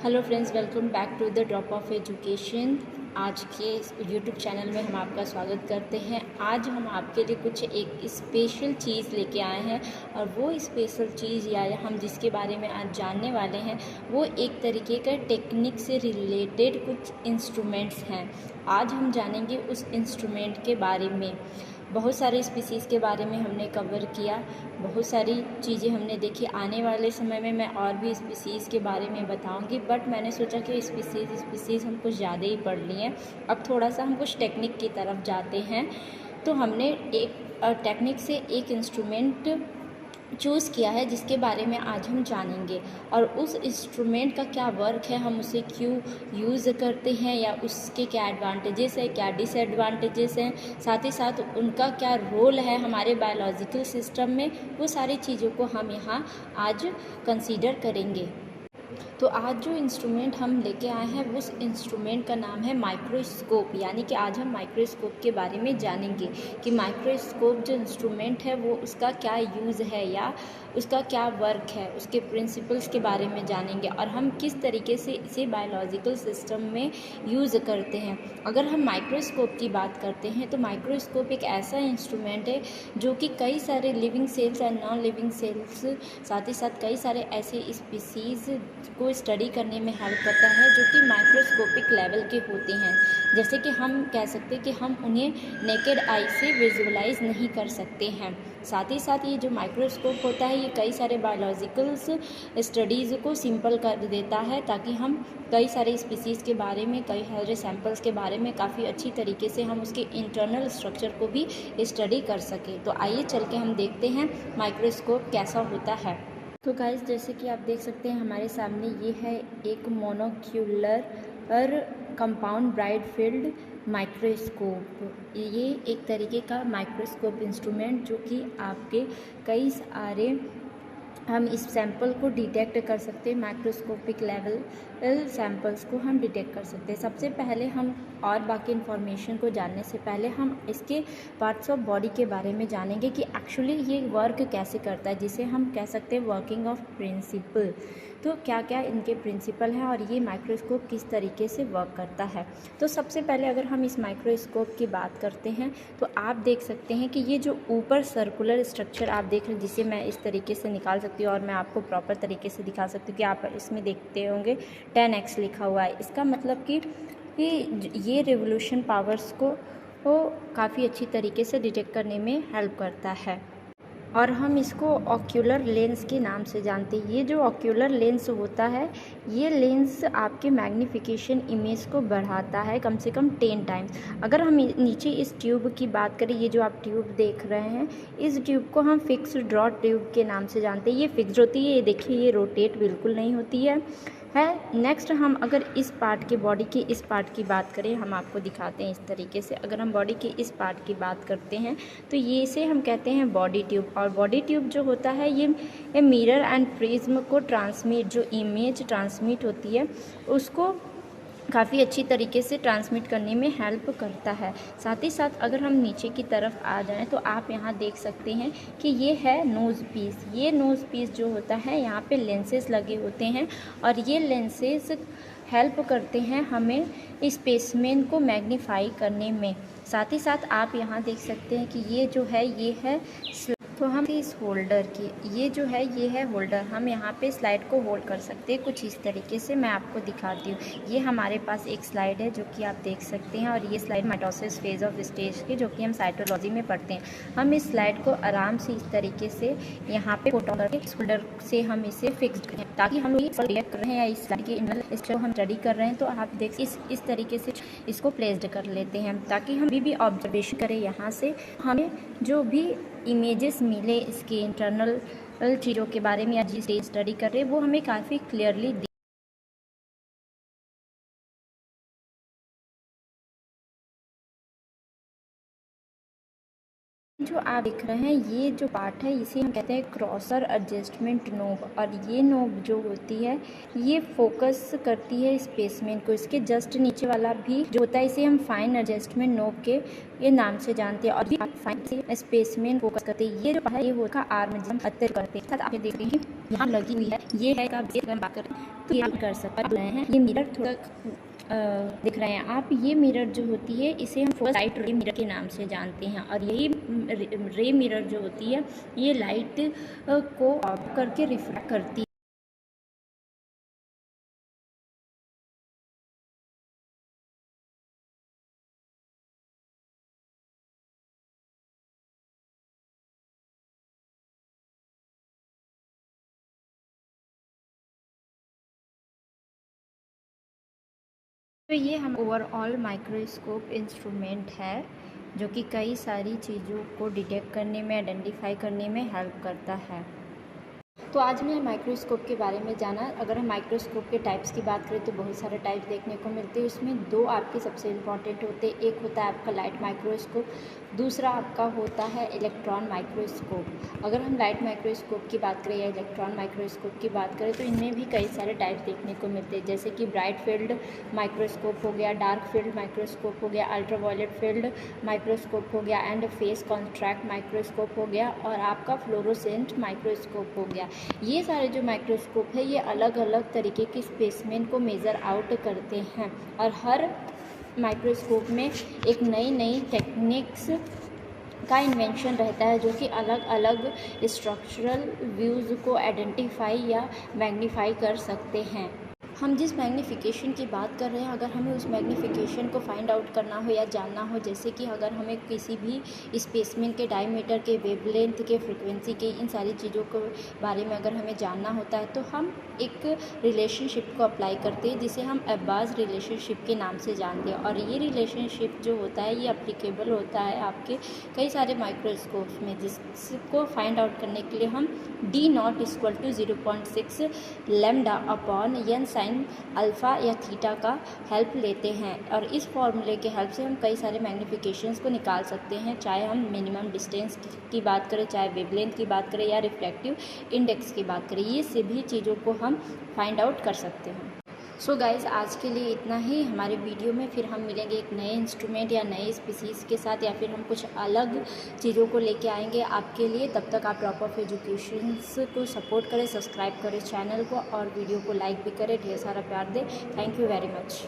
Hello friends, welcome back to the drop of education. आज के YouTube channel में हम आपका स्वागत करते हैं। आज हम आपके लिए कुछ एक स्पेशल चीज़ लेके आए हैं और वो स्पेशल चीज़ या हम जिसके बारे में आज जानने वाले हैं वो एक तरीके का टेक्निक से रिलेटेड कुछ इंस्ट्रूमेंट्स हैं। आज हम जानेंगे उस इंस्ट्रूमेंट के बारे में। बहुत सारे स्पीसीज़ के बारे में हमने कवर किया, बहुत सारी चीज़ें हमने देखी। आने वाले समय में मैं और भी स्पीसीज़ के बारे में बताऊंगी, बट मैंने सोचा कि स्पीसीज़ हम कुछ ज़्यादा ही पढ़ लिए हैं। अब थोड़ा सा हम कुछ टेक्निक की तरफ जाते हैं। तो हमने एक टेक्निक से एक इंस्ट्रूमेंट चूज़ किया है जिसके बारे में आज हम जानेंगे, और उस इंस्ट्रूमेंट का क्या वर्क है, हम उसे क्यों यूज़ करते हैं या उसके क्या एडवांटेजेस है, क्या डिसएडवांटेजेस हैं, साथ ही साथ उनका क्या रोल है हमारे बायोलॉजिकल सिस्टम में। वो सारी चीज़ों को हम यहाँ आज कंसीडर करेंगे। तो आज जो इंस्ट्रूमेंट हम लेके आए हैं उस इंस्ट्रूमेंट का नाम है माइक्रोस्कोप। यानी कि आज हम माइक्रोस्कोप के बारे में जानेंगे कि माइक्रोस्कोप जो इंस्ट्रूमेंट है वो उसका क्या यूज़ है या उसका क्या वर्क है, उसके प्रिंसिपल्स के बारे में जानेंगे और हम किस तरीके से इसे बायोलॉजिकल सिस्टम में यूज़ करते हैं। अगर हम माइक्रोस्कोप की बात करते हैं तो माइक्रोस्कोप एक ऐसा इंस्ट्रूमेंट है जो कि कई सारे living cells and non living cells, साथ ही साथ कई सारे ऐसे स्पीसीज़ को स्टडी करने में हेल्प करता है जो कि माइक्रोस्कोपिक लेवल के होते हैं। जैसे कि हम कह सकते हैं कि हम उन्हें नेकेड आई से विजुअलाइज नहीं कर सकते हैं। साथ ही साथ ये जो माइक्रोस्कोप होता है ये कई सारे बायोलॉजिकल्स स्टडीज़ को सिंपल कर देता है, ताकि हम कई सारे स्पीसीज़ के बारे में, कई सारे सैंपल्स के बारे में काफ़ी अच्छी तरीके से हम उसके इंटरनल स्ट्रक्चर को भी स्टडी कर सकें। तो आइए चल के हम देखते हैं माइक्रोस्कोप कैसा होता है। तो गाइस, जैसे कि आप देख सकते हैं हमारे सामने ये है एक monocular compound bright field microscope. ये एक तरीके का माइक्रोस्कोप इंस्ट्रूमेंट जो कि आपके कई सारे हम इस सैंपल को डिटेक्ट कर सकते हैं। माइक्रोस्कोपिक लेवल सैंपल्स को हम डिटेक्ट कर सकते हैं। सबसे पहले हम और बाकी इन्फॉर्मेशन को जानने से पहले हम इसके पार्ट्स ऑफ बॉडी के बारे में जानेंगे कि एक्चुअली ये वर्क कैसे करता है, जिसे हम कह सकते हैं वर्किंग ऑफ प्रिंसिपल। तो क्या क्या इनके प्रिंसिपल हैं और ये माइक्रोस्कोप किस तरीके से वर्क करता है। तो सबसे पहले अगर हम इस माइक्रोस्कोप की बात करते हैं तो आप देख सकते हैं कि ये जो ऊपर सर्कुलर स्ट्रक्चर आप देख रहे हैं, जिसे मैं इस तरीके से निकाल सकती हूँ और मैं आपको प्रॉपर तरीके से दिखा सकती हूँ कि आप इसमें देखते होंगे 10x लिखा हुआ है। इसका मतलब कि ये रिवोल्यूशन पावर्स को काफ़ी अच्छी तरीके से डिटेक्ट करने में हेल्प करता है, और हम इसको ऑक्यूलर लेंस के नाम से जानते हैं। ये जो ऑक्यूलर लेंस होता है, ये लेंस आपके मैग्नीफिकेशन इमेज को बढ़ाता है कम से कम 10 टाइम्स। अगर हम नीचे इस ट्यूब की बात करें, ये जो आप ट्यूब देख रहे हैं, इस ट्यूब को हम फिक्स ड्रॉ ट्यूब के नाम से जानते हैं। ये फिक्स होती है, ये देखिए ये रोटेट बिल्कुल नहीं होती है। नेक्स्ट हम अगर इस पार्ट की, बॉडी की इस पार्ट की बात करें, हम आपको दिखाते हैं इस तरीके से। अगर हम बॉडी की इस पार्ट की बात करते हैं तो ये इसे हम कहते हैं बॉडी ट्यूब। और बॉडी ट्यूब जो होता है ये मिरर एंड प्रिज्म को ट्रांसमिट, जो इमेज ट्रांसमिट होती है उसको काफ़ी अच्छी तरीके से ट्रांसमिट करने में हेल्प करता है। साथ ही साथ अगर हम नीचे की तरफ आ जाएं तो आप यहाँ देख सकते हैं कि ये है नोज़ पीस। ये नोज़ पीस जो होता है, यहाँ पे लेंसेज लगे होते हैं और ये लेंसेज हेल्प करते हैं हमें स्पेसमेन को मैग्नीफाई करने में। साथ ही साथ आप यहाँ देख सकते हैं कि ये जो है ये है, तो हम इस होल्डर की, ये जो है ये है होल्डर। हम यहाँ पे स्लाइड को होल्ड कर सकते हैं कुछ इस तरीके से। मैं आपको दिखाती हूँ। ये हमारे पास एक स्लाइड है जो कि आप देख सकते हैं, और ये slide mitosis phase of stage की, जो कि हम साइटोलॉजी में पढ़ते हैं। हम इस स्लाइड को आराम से इस तरीके से यहाँ पे फोटो करके इस होल्डर से हम इसे फिक्स करें, ताकि हम लोग रिएक्ट कर रहे हैं या इस स्लाइड के इंटरनल स्ट्रक्चर हम स्टडी कर रहे हैं तो आप देख इस तरीके से इसको प्लेस्ड कर लेते हैं, ताकि हम भी ऑब्जर्वेशन करें। यहाँ से हमें जो भी इमेजेस मिले इसके इंटरनल चीज़ों के बारे में या जिस स्टडी कर रहे हैं वो हमें काफ़ी क्लियरली जो आप देख रहे हैं, ये जो पार्ट है इसे हम कहते हैं क्रॉसर एडजस्टमेंट नोब। और ये नोब जो होती है ये फोकस करती है स्पेसमेन को। इसके जस्ट नीचे वाला भी जो होता है इसे हम फाइन एडजस्टमेंट नोब के ये नाम से जानते हैं, और भी फाइन से स्पेसमेन फोकस करते हैं। ये जो है ये होगा आर्म जम अत्तर करते हैं। आप देख रहे हैं यहाँ लगी हुई है, ये है का बेस अगर बात करें तो ये कर सकते हैं। ये मिरर थोड़ा दिख रहे हैं आप, ये मिरर जो होती है इसे हम फोकस लाइट रे मिरर के नाम से जानते हैं। और यही रे मिरर जो होती है ये लाइट को ऑफ करके रिफ्लेक्ट करती है। तो ये हम ओवरऑल माइक्रोस्कोप इंस्ट्रूमेंट है जो कि कई सारी चीज़ों को डिटेक्ट करने में, आइडेंटिफाई करने में हेल्प करता है। तो आज हमने माइक्रोस्कोप के बारे में जाना। अगर हम माइक्रोस्कोप के टाइप्स की बात करें तो बहुत सारे टाइप्स देखने को मिलते हैं। उसमें दो आपके सबसे इम्पॉर्टेंट होते हैं, एक होता है आपका लाइट माइक्रोस्कोप, दूसरा आपका होता है इलेक्ट्रॉन माइक्रोस्कोप। अगर हम लाइट माइक्रोस्कोप की बात करें या इलेक्ट्रॉन माइक्रोस्कोप की बात करें तो इनमें भी कई सारे टाइप्स देखने को मिलते हैं, जैसे कि ब्राइट फील्ड माइक्रोस्कोप हो गया, डार्क फील्ड माइक्रोस्कोप हो गया, अल्ट्रावायलेट फील्ड माइक्रोस्कोप हो गया, एंड फेस कॉन्ट्रैक्ट माइक्रोस्कोप हो गया, और आपका फ्लोरोसेंट माइक्रोस्कोप हो गया। ये सारे जो माइक्रोस्कोप है ये अलग अलग तरीके के स्पेसिमेन को मेज़र आउट करते हैं, और हर माइक्रोस्कोप में एक नई नई टेक्निक्स का इन्वेंशन रहता है जो कि अलग अलग स्ट्रक्चरल व्यूज़ को आइडेंटिफाई या मैग्नीफाई कर सकते हैं। हम जिस मैग्नीफिकेशन की बात कर रहे हैं, अगर हमें उस मैग्नीफिकेशन को फाइंड आउट करना हो या जानना हो, जैसे कि अगर हमें किसी भी स्पेसिमेन के डायमीटर के, वेवलेंथ के, फ्रीक्वेंसी के, इन सारी चीज़ों के बारे में अगर हमें जानना होता है तो हम एक रिलेशनशिप को अप्लाई करते हैं जिसे हम अब्बास रिलेशनशिप के नाम से जानते हैं। और ये रिलेशनशिप जो होता है ये अप्लीकेबल होता है आपके कई सारे माइक्रोस्कोप्स में, जिसको फाइंड आउट करने के लिए हम D0 = 0.6 lambda upon n sin alpha या थीटा का हेल्प लेते हैं। और इस फॉर्मूले के हेल्प से हम कई सारे मैग्नीफिकेशंस को निकाल सकते हैं, चाहे हम मिनिमम डिस्टेंस की बात करें, चाहे वेवलेंथ की बात करें, या रिफ्रैक्टिव इंडेक्स की बात करें। ये सभी चीज़ों को हम फाइंड आउट कर सकते हैं। सो गाइज़, आज के लिए इतना ही। हमारे वीडियो में फिर हम मिलेंगे एक नए इंस्ट्रूमेंट या नए स्पीसीज़ के साथ, या फिर हम कुछ अलग चीज़ों को लेके आएंगे आपके लिए। तब तक आप ड्रॉप ऑफ एजुकेशन को सपोर्ट करें, सब्सक्राइब करें चैनल को, और वीडियो को लाइक भी करें, ढेर सारा प्यार दें। Thank you very much.